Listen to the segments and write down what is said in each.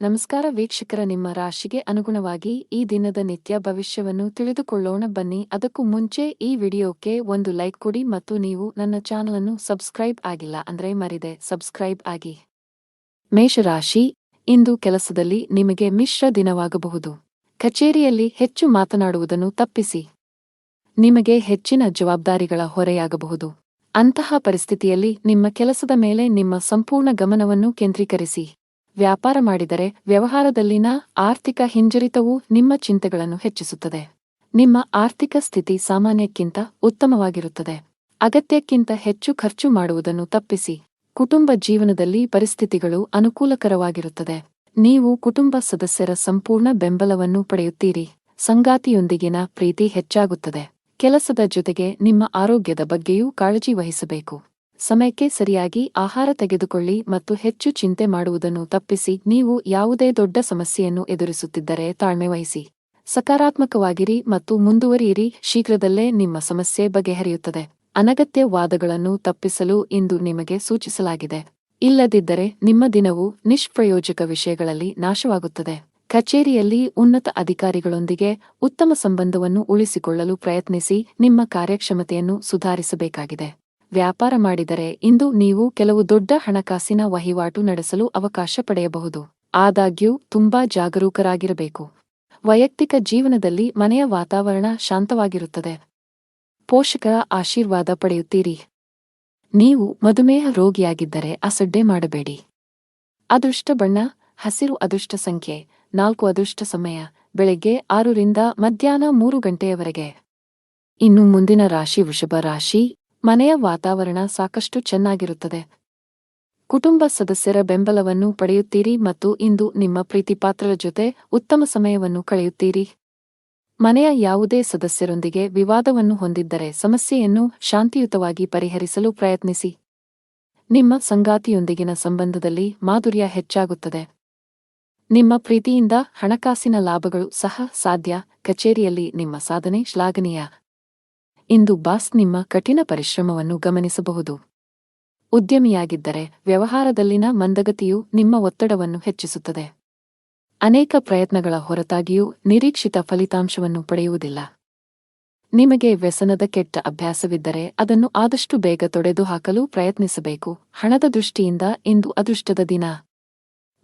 ನಮಸ್ಕಾರ ವೀಕ್ಷಕರ, ನಿಮ್ಮ ರಾಶಿಗೆ ಅನುಗುಣವಾಗಿ ಈ ದಿನದ ನಿತ್ಯ ಭವಿಷ್ಯವನ್ನು ತಿಳಿದುಕೊಳ್ಳೋಣ ಬನ್ನಿ. ಅದಕ್ಕೂ ಮುಂಚೆ ಈ ವಿಡಿಯೋಕ್ಕೆ ಒಂದು ಲೈಕ್ ಕೊಡಿ ಮತ್ತು ನೀವು ನನ್ನ ಚಾನಲ್ ಅನ್ನು ಸಬ್ಸ್ಕ್ರೈಬ್ ಆಗಿಲ್ಲ ಅಂದ್ರೆ ಮರಿದೆ ಸಬ್ಸ್ಕ್ರೈಬ್ ಆಗಿ. ಮೇಷರಾಶಿ, ಇಂದು ಕೆಲಸದಲ್ಲಿ ನಿಮಗೆ ಮಿಶ್ರ ದಿನವಾಗಬಹುದು. ಕಚೇರಿಯಲ್ಲಿ ಹೆಚ್ಚು ಮಾತನಾಡುವುದನ್ನು ತಪ್ಪಿಸಿ. ನಿಮಗೆ ಹೆಚ್ಚಿನ ಜವಾಬ್ದಾರಿಗಳ ಹೊರೆಯಾಗಬಹುದು. ಅಂತಹ ಪರಿಸ್ಥಿತಿಯಲ್ಲಿ ನಿಮ್ಮ ಕೆಲಸದ ಮೇಲೆ ನಿಮ್ಮ ಸಂಪೂರ್ಣ ಗಮನವನ್ನು ಕೇಂದ್ರೀಕರಿಸಿ. ವ್ಯಾಪಾರ ಮಾಡಿದರೆ ವ್ಯವಹಾರದಲ್ಲಿನ ಆರ್ಥಿಕ ಹಿಂಜರಿತವು ನಿಮ್ಮ ಚಿಂತೆಗಳನ್ನು ಹೆಚ್ಚಿಸುತ್ತದೆ. ನಿಮ್ಮ ಆರ್ಥಿಕ ಸ್ಥಿತಿ ಸಾಮಾನ್ಯಕ್ಕಿಂತ ಉತ್ತಮವಾಗಿರುತ್ತದೆ. ಅಗತ್ಯಕ್ಕಿಂತ ಹೆಚ್ಚು ಖರ್ಚು ಮಾಡುವುದನ್ನು ತಪ್ಪಿಸಿ. ಕುಟುಂಬ ಜೀವನದಲ್ಲಿ ಪರಿಸ್ಥಿತಿಗಳು ಅನುಕೂಲಕರವಾಗಿರುತ್ತದೆ. ನೀವು ಕುಟುಂಬ ಸದಸ್ಯರ ಸಂಪೂರ್ಣ ಬೆಂಬಲವನ್ನು ಪಡೆಯುತ್ತೀರಿ. ಸಂಗಾತಿಯೊಂದಿಗಿನ ಪ್ರೀತಿ ಹೆಚ್ಚಾಗುತ್ತದೆ. ಕೆಲಸದ ಜೊತೆಗೆ ನಿಮ್ಮ ಆರೋಗ್ಯದ ಬಗ್ಗೆಯೂ ಕಾಳಜಿ ವಹಿಸಬೇಕು. ಸಮಯಕ್ಕೆ ಸರಿಯಾಗಿ ಆಹಾರ ತೆಗೆದುಕೊಳ್ಳಿ ಮತ್ತು ಹೆಚ್ಚು ಚಿಂತೆ ಮಾಡುವುದನ್ನು ತಪ್ಪಿಸಿ. ನೀವು ಯಾವುದೇ ದೊಡ್ಡ ಸಮಸ್ಯೆಯನ್ನು ಎದುರಿಸುತ್ತಿದ್ದರೆ ತಾಳ್ಮೆ ವಹಿಸಿ. ಸಕಾರಾತ್ಮಕವಾಗಿರಿ ಮತ್ತು ಮುಂದುವರಿಯಿರಿ. ಶೀಘ್ರದಲ್ಲೇ ನಿಮ್ಮ ಸಮಸ್ಯೆ ಬಗೆಹರಿಯುತ್ತದೆ. ಅನಗತ್ಯ ವಾದಗಳನ್ನು ತಪ್ಪಿಸಲು ಇಂದು ನಿಮಗೆ ಸೂಚಿಸಲಾಗಿದೆ. ಇಲ್ಲದಿದ್ದರೆ ನಿಮ್ಮ ದಿನವು ನಿಷ್ಪ್ರಯೋಜಕ ವಿಷಯಗಳಲ್ಲಿ ನಾಶವಾಗುತ್ತದೆ. ಕಚೇರಿಯಲ್ಲಿ ಉನ್ನತ ಅಧಿಕಾರಿಗಳೊಂದಿಗೆ ಉತ್ತಮ ಸಂಬಂಧವನ್ನು ಉಳಿಸಿಕೊಳ್ಳಲು ಪ್ರಯತ್ನಿಸಿ. ನಿಮ್ಮ ಕಾರ್ಯಕ್ಷಮತೆಯನ್ನು ಸುಧಾರಿಸಬೇಕಾಗಿದೆ. ವ್ಯಾಪಾರ ಮಾಡಿದರೆ ಇಂದು ನೀವು ಕೆಲವು ದೊಡ್ಡ ಹಣಕಾಸಿನ ವಹಿವಾಟು ನಡೆಸಲು ಅವಕಾಶ ಪಡೆಯಬಹುದು. ಆದಾಗ್ಯೂ ತುಂಬಾ ಜಾಗರೂಕರಾಗಿರಬೇಕು. ವೈಯಕ್ತಿಕ ಜೀವನದಲ್ಲಿ ಮನೆಯ ವಾತಾವರಣ ಶಾಂತವಾಗಿರುತ್ತದೆ. ಪೋಷಕರ ಆಶೀರ್ವಾದ ಪಡೆಯುತ್ತೀರಿ. ನೀವು ಮಧುಮೇಹ ರೋಗಿಯಾಗಿದ್ದರೆ ಅಸಡ್ಡೆ ಮಾಡಬೇಡಿ. ಅದೃಷ್ಟ ಬಣ್ಣ ಹಸಿರು. ಅದೃಷ್ಟ ಸಂಖ್ಯೆ 4. ಅದೃಷ್ಟ ಸಮಯ ಬೆಳಗ್ಗೆ 6 ರಿಂದ ಮಧ್ಯಾಹ್ನ 3 ಗಂಟೆಯವರೆಗೆ. ಇನ್ನು ಮುಂದಿನ ರಾಶಿ ವೃಷಭ ರಾಶಿ. ಮನೆಯ ವಾತಾವರಣ ಸಾಕಷ್ಟು ಚೆನ್ನಾಗಿರುತ್ತದೆ. ಕುಟುಂಬ ಸದಸ್ಯರ ಬೆಂಬಲವನ್ನು ಪಡೆಯುತ್ತೀರಿ ಮತ್ತು ಇಂದು ನಿಮ್ಮ ಪ್ರೀತಿಪಾತ್ರರ ಜೊತೆ ಉತ್ತಮ ಸಮಯವನ್ನು ಕಳೆಯುತ್ತೀರಿ. ಮನೆಯ ಯಾವುದೇ ಸದಸ್ಯರೊಂದಿಗೆ ವಿವಾದವನ್ನು ಹೊಂದಿದ್ದರೆ ಸಮಸ್ಯೆಯನ್ನು ಶಾಂತಿಯುತವಾಗಿ ಪರಿಹರಿಸಲು ಪ್ರಯತ್ನಿಸಿ. ನಿಮ್ಮ ಸಂಗಾತಿಯೊಂದಿಗಿನ ಸಂಬಂಧದಲ್ಲಿ ಮಾಧುರ್ಯ ಹೆಚ್ಚಾಗುತ್ತದೆ. ನಿಮ್ಮ ಪ್ರೀತಿಯಿಂದ ಹಣಕಾಸಿನ ಲಾಭಗಳು ಸಹ ಸಾಧ್ಯ. ಕಚೇರಿಯಲ್ಲಿ ನಿಮ್ಮ ಸಾಧನೆ ಶ್ಲಾಘನೀಯ. ಇಂದು ಬಾಸ್ ನಿಮ್ಮ ಕಠಿಣ ಪರಿಶ್ರಮವನ್ನು ಗಮನಿಸಬಹುದು. ಉದ್ಯಮಿಯಾಗಿದ್ದರೆ ವ್ಯವಹಾರದಲ್ಲಿನ ಮಂದಗತಿಯು ನಿಮ್ಮ ಒತ್ತಡವನ್ನು ಹೆಚ್ಚಿಸುತ್ತದೆ. ಅನೇಕ ಪ್ರಯತ್ನಗಳ ಹೊರತಾಗಿಯೂ ನಿರೀಕ್ಷಿತ ಫಲಿತಾಂಶವನ್ನು ಪಡೆಯುವುದಿಲ್ಲ. ನಿಮಗೆ ವ್ಯಸನದ ಕೆಟ್ಟ ಅಭ್ಯಾಸವಿದ್ದರೆ ಅದನ್ನು ಆದಷ್ಟು ಬೇಗ ತೊಡೆದುಹಾಕಲು ಪ್ರಯತ್ನಿಸಬೇಕು. ಹಣದ ದೃಷ್ಟಿಯಿಂದ ಇಂದು ಅದೃಷ್ಟದ ದಿನ.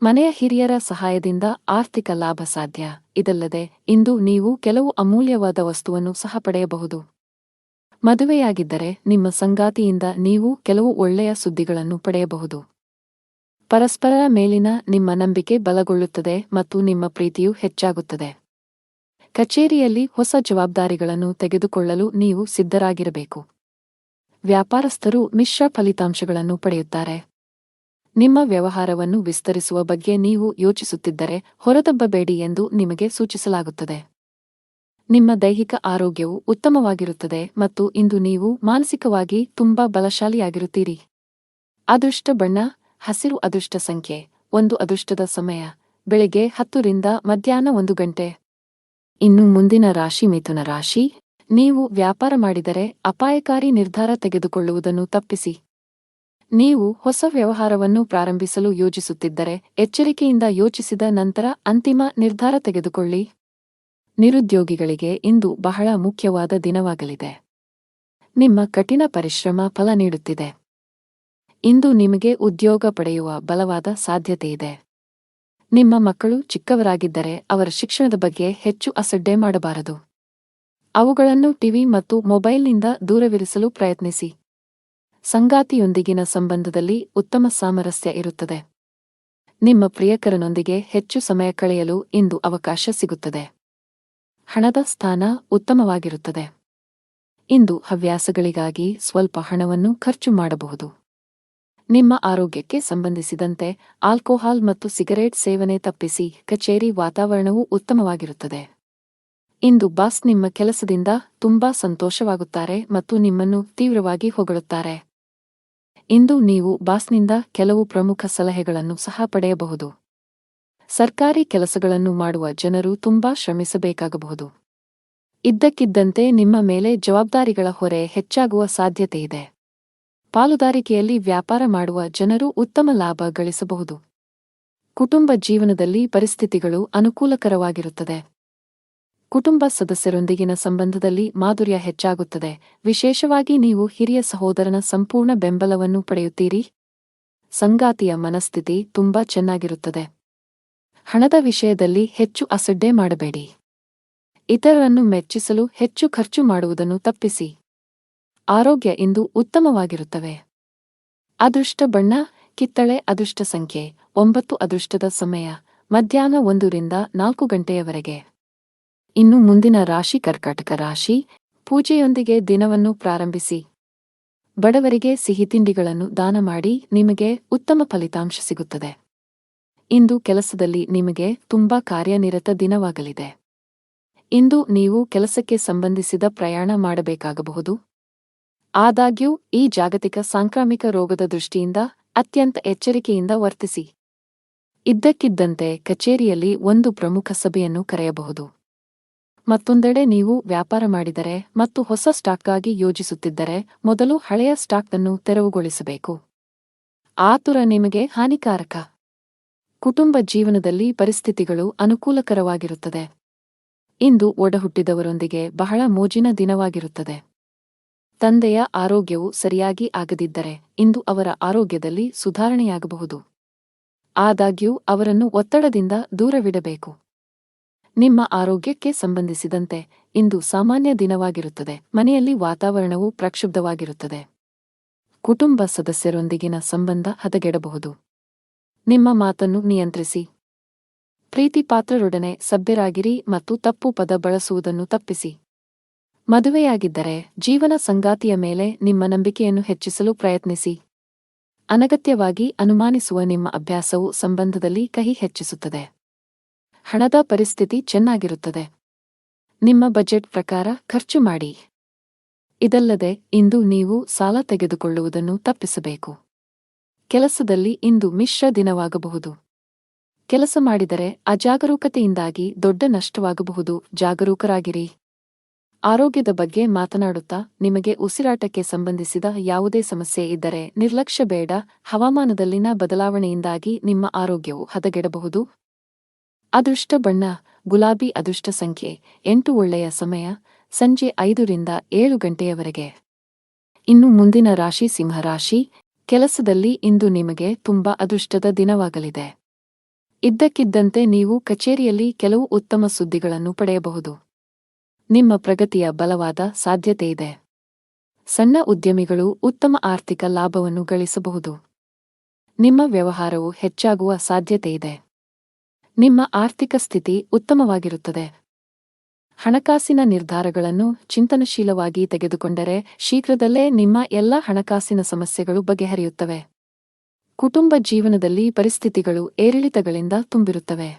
ಮನೆಯ ಹಿರಿಯರ ಸಹಾಯದಿಂದ ಆರ್ಥಿಕ ಲಾಭ ಸಾಧ್ಯ. ಇದಲ್ಲದೆ ಇಂದು ನೀವು ಕೆಲವು ಅಮೂಲ್ಯವಾದ ವಸ್ತುವನ್ನು ಸಹ ಪಡೆಯಬಹುದು. ಮದುವೆಯಾಗಿದ್ದರೆ ನಿಮ್ಮ ಸಂಗಾತಿಯಿಂದ ನೀವು ಕೆಲವು ಒಳ್ಳೆಯ ಸುದ್ದಿಗಳನ್ನು ಪಡೆಯಬಹುದು. ಪರಸ್ಪರರ ಮೇಲಿನ ನಿಮ್ಮ ನಂಬಿಕೆ ಬಲಗೊಳ್ಳುತ್ತದೆ ಮತ್ತು ನಿಮ್ಮ ಪ್ರೀತಿಯು ಹೆಚ್ಚಾಗುತ್ತದೆ. ಕಚೇರಿಯಲ್ಲಿ ಹೊಸ ಜವಾಬ್ದಾರಿಗಳನ್ನು ತೆಗೆದುಕೊಳ್ಳಲು ನೀವು ಸಿದ್ಧರಾಗಿರಬೇಕು. ವ್ಯಾಪಾರಸ್ಥರು ಮಿಶ್ರ ಫಲಿತಾಂಶಗಳನ್ನು ಪಡೆಯುತ್ತಾರೆ. ನಿಮ್ಮ ವ್ಯವಹಾರವನ್ನು ವಿಸ್ತರಿಸುವ ಬಗ್ಗೆ ನೀವು ಯೋಚಿಸುತ್ತಿದ್ದರೆ ಹೊರದಬ್ಬಬೇಡಿ ಎಂದು ನಿಮಗೆ ಸೂಚಿಸಲಾಗುತ್ತದೆ. ನಿಮ್ಮ ದೈಹಿಕ ಆರೋಗ್ಯವು ಉತ್ತಮವಾಗಿರುತ್ತದೆ ಮತ್ತು ಇಂದು ನೀವು ಮಾನಸಿಕವಾಗಿ ತುಂಬಾ ಬಲಶಾಲಿಯಾಗಿರುತ್ತೀರಿ. ಅದೃಷ್ಟ ಬಣ್ಣ ಹಸಿರು. ಅದೃಷ್ಟ ಸಂಖ್ಯೆ 1. ಅದೃಷ್ಟದ ಸಮಯ ಬೆಳಗ್ಗೆ 10 ರಿಂದ ಮಧ್ಯಾಹ್ನ 1 ಗಂಟೆ. ಇನ್ನು ಮುಂದಿನ ರಾಶಿ ಮಿಥುನ ರಾಶಿ. ನೀವು ವ್ಯಾಪಾರ ಮಾಡಿದರೆ ಅಪಾಯಕಾರಿ ನಿರ್ಧಾರ ತೆಗೆದುಕೊಳ್ಳುವುದನ್ನು ತಪ್ಪಿಸಿ. ನೀವು ಹೊಸ ವ್ಯವಹಾರವನ್ನು ಪ್ರಾರಂಭಿಸಲು ಯೋಜಿಸುತ್ತಿದ್ದರೆ ಎಚ್ಚರಿಕೆಯಿಂದ ಯೋಚಿಸಿದ ನಂತರ ಅಂತಿಮ ನಿರ್ಧಾರ ತೆಗೆದುಕೊಳ್ಳಿ. ನಿರುದ್ಯೋಗಿಗಳಿಗೆ ಇಂದು ಬಹಳ ಮುಖ್ಯವಾದ ದಿನವಾಗಲಿದೆ. ನಿಮ್ಮ ಕಠಿಣ ಪರಿಶ್ರಮ ಫಲ ನೀಡುತ್ತಿದೆ. ಇಂದು ನಿಮಗೆ ಉದ್ಯೋಗ ಪಡೆಯುವ ಬಲವಾದ ಸಾಧ್ಯತೆಯಿದೆ. ನಿಮ್ಮ ಮಕ್ಕಳು ಚಿಕ್ಕವರಾಗಿದ್ದರೆ ಅವರ ಶಿಕ್ಷಣದ ಬಗ್ಗೆ ಹೆಚ್ಚು ಅಸಡ್ಡೆ ಮಾಡಬಾರದು. ಅವುಗಳನ್ನು ಟಿವಿ ಮತ್ತು ಮೊಬೈಲ್ನಿಂದ ದೂರವಿರಿಸಲು ಪ್ರಯತ್ನಿಸಿ. ಸಂಗಾತಿಯೊಂದಿಗಿನ ಸಂಬಂಧದಲ್ಲಿ ಉತ್ತಮ ಸಾಮರಸ್ಯ ಇರುತ್ತದೆ. ನಿಮ್ಮ ಪ್ರಿಯಕರನೊಂದಿಗೆ ಹೆಚ್ಚು ಸಮಯ ಕಳೆಯಲು ಇಂದು ಅವಕಾಶ ಸಿಗುತ್ತದೆ. ಹಣದ ಸ್ಥಾನ ಉತ್ತಮವಾಗಿರುತ್ತದೆ. ಇಂದು ಹವ್ಯಾಸಗಳಿಗಾಗಿ ಸ್ವಲ್ಪ ಹಣವನ್ನು ಖರ್ಚು ಮಾಡಬಹುದು. ನಿಮ್ಮ ಆರೋಗ್ಯಕ್ಕೆ ಸಂಬಂಧಿಸಿದಂತೆ ಆಲ್ಕೋಹಾಲ್ ಮತ್ತು ಸಿಗರೇಟ್ ಸೇವನೆ ತಪ್ಪಿಸಿ. ಕಚೇರಿ ವಾತಾವರಣವು ಉತ್ತಮವಾಗಿರುತ್ತದೆ. ಇಂದು ಬಾಸ್ ನಿಮ್ಮ ಕೆಲಸದಿಂದ ತುಂಬಾ ಸಂತೋಷವಾಗುತ್ತಾರೆ ಮತ್ತು ನಿಮ್ಮನ್ನು ತೀವ್ರವಾಗಿ ಹೊಗಳುತ್ತಾರೆ. ಇಂದು ನೀವು ಬಾಸ್ನಿಂದ ಕೆಲವು ಪ್ರಮುಖ ಸಲಹೆಗಳನ್ನು ಸಹ ಪಡೆಯಬಹುದು. ಸರ್ಕಾರಿ ಕೆಲಸಗಳನ್ನು ಮಾಡುವ ಜನರು ತುಂಬಾ ಶ್ರಮಿಸಬೇಕಾಗಬಹುದು. ಇದ್ದಕ್ಕಿದ್ದಂತೆ ನಿಮ್ಮ ಮೇಲೆ ಜವಾಬ್ದಾರಿಗಳ ಹೊರೆ ಹೆಚ್ಚಾಗುವ ಸಾಧ್ಯತೆಯಿದೆ. ಪಾಲುದಾರಿಕೆಯಲ್ಲಿ ವ್ಯಾಪಾರ ಮಾಡುವ ಜನರು ಉತ್ತಮ ಲಾಭ ಗಳಿಸಬಹುದು. ಕುಟುಂಬ ಜೀವನದಲ್ಲಿ ಪರಿಸ್ಥಿತಿಗಳು ಅನುಕೂಲಕರವಾಗಿರುತ್ತದೆ. ಕುಟುಂಬ ಸದಸ್ಯರೊಂದಿಗಿನ ಸಂಬಂಧದಲ್ಲಿ ಮಾಧುರ್ಯ ಹೆಚ್ಚಾಗುತ್ತದೆ. ವಿಶೇಷವಾಗಿ ನೀವು ಹಿರಿಯ ಸಹೋದರನ ಸಂಪೂರ್ಣ ಬೆಂಬಲವನ್ನು ಪಡೆಯುತ್ತೀರಿ. ಸಂಗಾತಿಯ ಮನಸ್ಥಿತಿ ತುಂಬಾ ಚೆನ್ನಾಗಿರುತ್ತದೆ. ಹಣದ ವಿಷಯದಲ್ಲಿ ಹೆಚ್ಚು ಅಸಡ್ಡೆ ಮಾಡಬೇಡಿ. ಇತರರನ್ನು ಮೆಚ್ಚಿಸಲು ಹೆಚ್ಚು ಖರ್ಚು ಮಾಡುವುದನ್ನು ತಪ್ಪಿಸಿ. ಆರೋಗ್ಯ ಇಂದು ಉತ್ತಮವಾಗಿರುತ್ತವೆ. ಅದೃಷ್ಟ ಬಣ್ಣ ಕಿತ್ತಳೆ. ಅದೃಷ್ಟ ಸಂಖ್ಯೆ 9. ಅದೃಷ್ಟದ ಸಮಯ ಮಧ್ಯಾಹ್ನ 1 ರಿಂದ 4 ಗಂಟೆಯವರೆಗೆ. ಇನ್ನು ಮುಂದಿನ ರಾಶಿ ಕರ್ಕಾಟಕ ರಾಶಿ. ಪೂಜೆಯೊಂದಿಗೆ ದಿನವನ್ನು ಪ್ರಾರಂಭಿಸಿ. ಬಡವರಿಗೆ ಸಿಹಿತಿಂಡಿಗಳನ್ನು ದಾನ ಮಾಡಿ ನಿಮಗೆ ಉತ್ತಮ ಫಲಿತಾಂಶ ಸಿಗುತ್ತದೆ. ಇಂದು ಕೆಲಸದಲ್ಲಿ ನಿಮಗೆ ತುಂಬಾ ಕಾರ್ಯನಿರತ ದಿನವಾಗಲಿದೆ. ಇಂದು ನೀವು ಕೆಲಸಕ್ಕೆ ಸಂಬಂಧಿಸಿದ ಪ್ರಯಾಣ ಮಾಡಬೇಕಾಗಬಹುದು. ಆದಾಗ್ಯೂ ಈ ಜಾಗತಿಕ ಸಾಂಕ್ರಾಮಿಕ ರೋಗದ ದೃಷ್ಟಿಯಿಂದ ಅತ್ಯಂತ ಎಚ್ಚರಿಕೆಯಿಂದ ವರ್ತಿಸಿ. ಇದ್ದಕ್ಕಿದ್ದಂತೆ ಕಚೇರಿಯಲ್ಲಿ ಒಂದು ಪ್ರಮುಖ ಸಭೆಯನ್ನು ಕರೆಯಬಹುದು. ಮತ್ತೊಂದೆಡೆ ನೀವು ವ್ಯಾಪಾರ ಮಾಡಿದರೆ ಮತ್ತು ಹೊಸ ಸ್ಟಾಕ್ಗಾಗಿ ಯೋಜಿಸುತ್ತಿದ್ದರೆ ಮೊದಲು ಹಳೆಯ ಸ್ಟಾಕ್ ಅನ್ನು ತೆರವುಗೊಳಿಸಬೇಕು. ಆತುರ ನಿಮಗೆ ಹಾನಿಕಾರಕ. ಕುಟುಂಬ ಜೀವನದಲ್ಲಿ ಪರಿಸ್ಥಿತಿಗಳು ಅನುಕೂಲಕರವಾಗಿರುತ್ತದೆ. ಇಂದು ಒಡಹುಟ್ಟಿದವರೊಂದಿಗೆ ಬಹಳ ಮೋಜಿನ ದಿನವಾಗಿರುತ್ತದೆ. ತಂದೆಯ ಆರೋಗ್ಯವು ಸರಿಯಾಗಿ ಆಗದಿದ್ದರೆ ಇಂದು ಅವರ ಆರೋಗ್ಯದಲ್ಲಿ ಸುಧಾರಣೆಯಾಗಬಹುದು. ಆದಾಗ್ಯೂ ಅವರನ್ನು ಒತ್ತಡದಿಂದ ದೂರವಿಡಬೇಕು. ನಿಮ್ಮ ಆರೋಗ್ಯಕ್ಕೆ ಸಂಬಂಧಿಸಿದಂತೆ ಇಂದು ಸಾಮಾನ್ಯ ದಿನವಾಗಿರುತ್ತದೆ. ಮನೆಯಲ್ಲಿ ವಾತಾವರಣವು ಪ್ರಕ್ಷುಬ್ಧವಾಗಿರುತ್ತದೆ. ಕುಟುಂಬ ಸದಸ್ಯರೊಂದಿಗಿನ ಸಂಬಂಧ ಹದಗೆಡಬಹುದು. ನಿಮ್ಮ ಮಾತನ್ನು ನಿಯಂತ್ರಿಸಿ. ಪ್ರೀತಿಪಾತ್ರರೊಡನೆ ಸಭ್ಯರಾಗಿರಿ ಮತ್ತು ತಪ್ಪು ಪದ ಬಳಸುವುದನ್ನು ತಪ್ಪಿಸಿ. ಮದುವೆಯಾಗಿದ್ದರೆ ಜೀವನ ಸಂಗಾತಿಯ ಮೇಲೆ ನಿಮ್ಮ ನಂಬಿಕೆಯನ್ನು ಹೆಚ್ಚಿಸಲು ಪ್ರಯತ್ನಿಸಿ. ಅನಗತ್ಯವಾಗಿ ಅನುಮಾನಿಸುವ ನಿಮ್ಮ ಅಭ್ಯಾಸವು ಸಂಬಂಧದಲ್ಲಿ ಕಹಿ ಹೆಚ್ಚಿಸುತ್ತದೆ. ಹಣದ ಪರಿಸ್ಥಿತಿ ಚೆನ್ನಾಗಿರುತ್ತದೆ. ನಿಮ್ಮ ಬಜೆಟ್ ಪ್ರಕಾರ ಖರ್ಚು ಮಾಡಿ. ಇದಲ್ಲದೆ ಇಂದು ನೀವು ಸಾಲ ತೆಗೆದುಕೊಳ್ಳುವುದನ್ನು ತಪ್ಪಿಸಬೇಕು. ಕೆಲಸದಲ್ಲಿ ಇಂದು ಮಿಶ್ರ ದಿನವಾಗಬಹುದು. ಕೆಲಸ ಮಾಡಿದರೆ ಅಜಾಗರೂಕತೆಯಿಂದಾಗಿ ದೊಡ್ಡ ನಷ್ಟವಾಗಬಹುದು. ಜಾಗರೂಕರಾಗಿರಿ. ಆರೋಗ್ಯದ ಬಗ್ಗೆ ಮಾತನಾಡುತ್ತಾ ನಿಮಗೆ ಉಸಿರಾಟಕ್ಕೆ ಸಂಬಂಧಿಸಿದ ಯಾವುದೇ ಸಮಸ್ಯೆ ಇದ್ದರೆ ನಿರ್ಲಕ್ಷ್ಯ ಬೇಡ. ಹವಾಮಾನದಲ್ಲಿನ ಬದಲಾವಣೆಯಿಂದಾಗಿ ನಿಮ್ಮ ಆರೋಗ್ಯವು ಹದಗೆಡಬಹುದು. ಅದೃಷ್ಟ ಬಣ್ಣ ಗುಲಾಬಿ. ಅದೃಷ್ಟ ಸಂಖ್ಯೆ 8. ಒಳ್ಳೆಯ ಸಮಯ ಸಂಜೆ 5 ರಿಂದ 7 ಗಂಟೆಯವರೆಗೆ. ಇನ್ನು ಮುಂದಿನ ರಾಶಿ ಸಿಂಹರಾಶಿ. ಕೆಲಸದಲ್ಲಿ ಇಂದು ನಿಮಗೆ ತುಂಬಾ ಅದೃಷ್ಟದ ದಿನವಾಗಲಿದೆ. ಇದ್ದಕ್ಕಿದ್ದಂತೆ ನೀವು ಕಚೇರಿಯಲ್ಲಿ ಕೆಲವು ಉತ್ತಮ ಸುದ್ದಿಗಳನ್ನು ಪಡೆಯಬಹುದು. ನಿಮ್ಮ ಪ್ರಗತಿಯ ಬಲವಾದ ಸಾಧ್ಯತೆಯಿದೆ. ಸಣ್ಣ ಉದ್ಯಮಿಗಳು ಉತ್ತಮ ಆರ್ಥಿಕ ಲಾಭವನ್ನು ಗಳಿಸಬಹುದು. ನಿಮ್ಮ ವ್ಯವಹಾರವು ಹೆಚ್ಚಾಗುವ ಸಾಧ್ಯತೆಯಿದೆ. ನಿಮ್ಮ ಆರ್ಥಿಕ ಸ್ಥಿತಿ ಉತ್ತಮವಾಗಿರುತ್ತದೆ. ಹಣಕಾಸಿನ ನಿರ್ಧಾರಗಳನ್ನು ಚಿಂತನಶೀಲವಾಗಿ ತೆಗೆದುಕೊಂಡರೆ ಶೀಘ್ರದಲ್ಲೇ ನಿಮ್ಮ ಎಲ್ಲ ಹಣಕಾಸಿನ ಸಮಸ್ಯೆಗಳು ಬಗೆಹರಿಯುತ್ತವೆ. ಕುಟುಂಬ ಜೀವನದಲ್ಲಿ ಪರಿಸ್ಥಿತಿಗಳು ಏರಿಳಿತಗಳಿಂದ ತುಂಬಿರುತ್ತವೆ.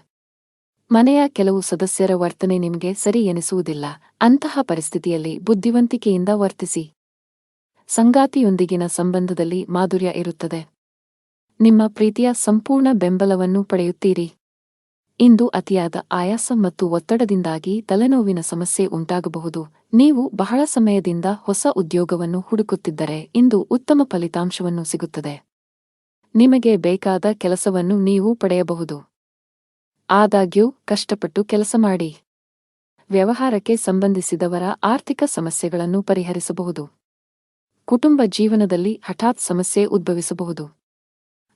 ಮನೆಯ ಕೆಲವು ಸದಸ್ಯರ ವರ್ತನೆ ನಿಮಗೆ ಸರಿ ಎನಿಸುವುದಿಲ್ಲ. ಅಂತಹ ಪರಿಸ್ಥಿತಿಯಲ್ಲಿ ಬುದ್ಧಿವಂತಿಕೆಯಿಂದ ವರ್ತಿಸಿ. ಸಂಗಾತಿಯೊಂದಿಗಿನ ಸಂಬಂಧದಲ್ಲಿ ಮಾಧುರ್ಯ ಇರುತ್ತದೆ. ನಿಮ್ಮ ಪ್ರೀತಿಯ ಸಂಪೂರ್ಣ ಬೆಂಬಲವನ್ನು ಪಡೆಯುತ್ತೀರಿ. ಇಂದು ಅತಿಯಾದ ಆಯಾಸ ಮತ್ತು ಒತ್ತಡದಿಂದಾಗಿ ತಲೆನೋವಿನ ಸಮಸ್ಯೆ ಉಂಟಾಗಬಹುದು. ನೀವು ಬಹಳ ಸಮಯದಿಂದ ಹೊಸ ಉದ್ಯೋಗವನ್ನು ಹುಡುಕುತ್ತಿದ್ದರೆ ಇಂದು ಉತ್ತಮ ಫಲಿತಾಂಶವನ್ನು ಸಿಗುತ್ತದೆ. ನಿಮಗೆ ಬೇಕಾದ ಕೆಲಸವನ್ನು ನೀವು ಪಡೆಯಬಹುದು. ಆದಾಗ್ಯೂ ಕಷ್ಟಪಟ್ಟು ಕೆಲಸ ಮಾಡಿ. ವ್ಯವಹಾರಕ್ಕೆ ಸಂಬಂಧಿಸಿದವರ ಆರ್ಥಿಕ ಸಮಸ್ಯೆಗಳನ್ನು ಪರಿಹರಿಸಬಹುದು. ಕುಟುಂಬ ಜೀವನದಲ್ಲಿ ಹಠಾತ್ ಸಮಸ್ಯೆ ಉದ್ಭವಿಸಬಹುದು.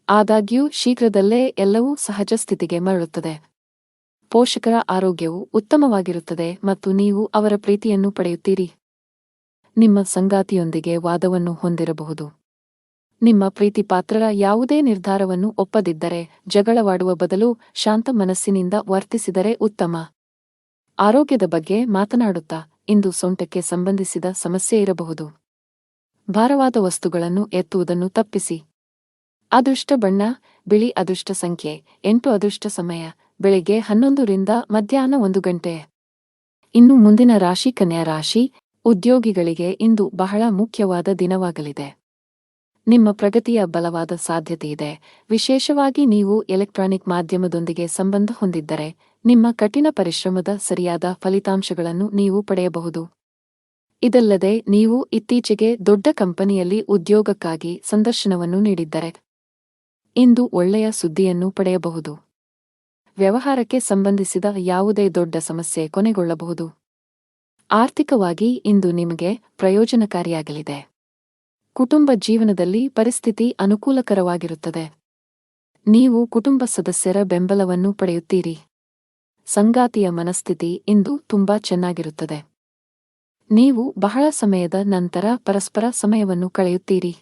ಆದಾಗ್ಯೂ ಶೀಘ್ರದಲ್ಲೇ ಎಲ್ಲವೂ ಸಹಜ ಸ್ಥಿತಿಗೆ ಮರಳುತ್ತದೆ. ಪೋಷಕರ ಆರೋಗ್ಯವು ಉತ್ತಮವಾಗಿರುತ್ತದೆ ಮತ್ತು ನೀವು ಅವರ ಪ್ರೀತಿಯನ್ನು ಪಡೆಯುತ್ತೀರಿ. ನಿಮ್ಮ ಸಂಗಾತಿಯೊಂದಿಗೆ ವಾದವನ್ನು ಹೊಂದಿರಬಹುದು. ನಿಮ್ಮ ಪ್ರೀತಿಪಾತ್ರರ ಯಾವುದೇ ನಿರ್ಧಾರವನ್ನು ಒಪ್ಪದಿದ್ದರೆ ಜಗಳವಾಡುವ ಬದಲು ಶಾಂತ ಮನಸ್ಸಿನಿಂದ ವರ್ತಿಸಿದರೆ ಉತ್ತಮ. ಆರೋಗ್ಯದ ಬಗ್ಗೆ ಮಾತನಾಡುತ್ತಾ ಇಂದು ಸೊಂಟಕ್ಕೆ ಸಂಬಂಧಿಸಿದ ಸಮಸ್ಯೆ ಇರಬಹುದು. ಭಾರವಾದ ವಸ್ತುಗಳನ್ನು ಎತ್ತುವುದನ್ನು ತಪ್ಪಿಸಿ. ಅದೃಷ್ಟ ಬಣ್ಣ ಬಿಳಿ. ಅದೃಷ್ಟ ಸಂಖ್ಯೆ 8. ಅದೃಷ್ಟ ಸಮಯ ಬೆಳಿಗ್ಗೆ 11 ರಿಂದ ಮಧ್ಯಾಹ್ನ 1 ಗಂಟೆ. ಇನ್ನು ಮುಂದಿನ ರಾಶಿ ಕನ್ಯಾ ರಾಶಿ. ಉದ್ಯೋಗಿಗಳಿಗೆ ಇಂದು ಬಹಳ ಮುಖ್ಯವಾದ ದಿನವಾಗಲಿದೆ. ನಿಮ್ಮ ಪ್ರಗತಿಯ ಬಲವಾದ ಸಾಧ್ಯತೆಯಿದೆ. ವಿಶೇಷವಾಗಿ ನೀವು ಎಲೆಕ್ಟ್ರಾನಿಕ್ ಮಾಧ್ಯಮದೊಂದಿಗೆ ಸಂಬಂಧ ಹೊಂದಿದ್ದರೆ ನಿಮ್ಮ ಕಠಿಣ ಪರಿಶ್ರಮದ ಸರಿಯಾದ ಫಲಿತಾಂಶಗಳನ್ನು ನೀವು ಪಡೆಯಬಹುದು. ಇದಲ್ಲದೆ ನೀವು ಇತ್ತೀಚೆಗೆ ದೊಡ್ಡ ಕಂಪನಿಯಲ್ಲಿ ಉದ್ಯೋಗಕ್ಕಾಗಿ ಸಂದರ್ಶನವನ್ನು ನೀಡಿದ್ದರೆ ಇಂದು ಒಳ್ಳೆಯ ಸುದ್ದಿಯನ್ನು ಪಡೆಯಬಹುದು. ವ್ಯವಹಾರಕ್ಕೆ ಸಂಬಂಧಿಸಿದ ಯಾವುದೇ ದೊಡ್ಡ ಸಮಸ್ಯೆ ಕೊನೆಗೊಳ್ಳಬಹುದು. ಆರ್ಥಿಕವಾಗಿ ಇಂದು ನಿಮಗೆ ಪ್ರಯೋಜನಕಾರಿಯಾಗಲಿದೆ. ಕುಟುಂಬ ಜೀವನದಲ್ಲಿ ಪರಿಸ್ಥಿತಿ ಅನುಕೂಲಕರವಾಗಿರುತ್ತದೆ. ನೀವು ಕುಟುಂಬ ಸದಸ್ಯರ ಬೆಂಬಲವನ್ನು ಪಡೆಯುತ್ತೀರಿ. ಸಂಗಾತಿಯ ಮನಸ್ಥಿತಿ ಇಂದು ತುಂಬಾ ಚೆನ್ನಾಗಿರುತ್ತದೆ. ನೀವು ಬಹಳ ಸಮಯದ ನಂತರ ಪರಸ್ಪರ ಸಮಯವನ್ನು ಕಳೆಯುತ್ತೀರಿ.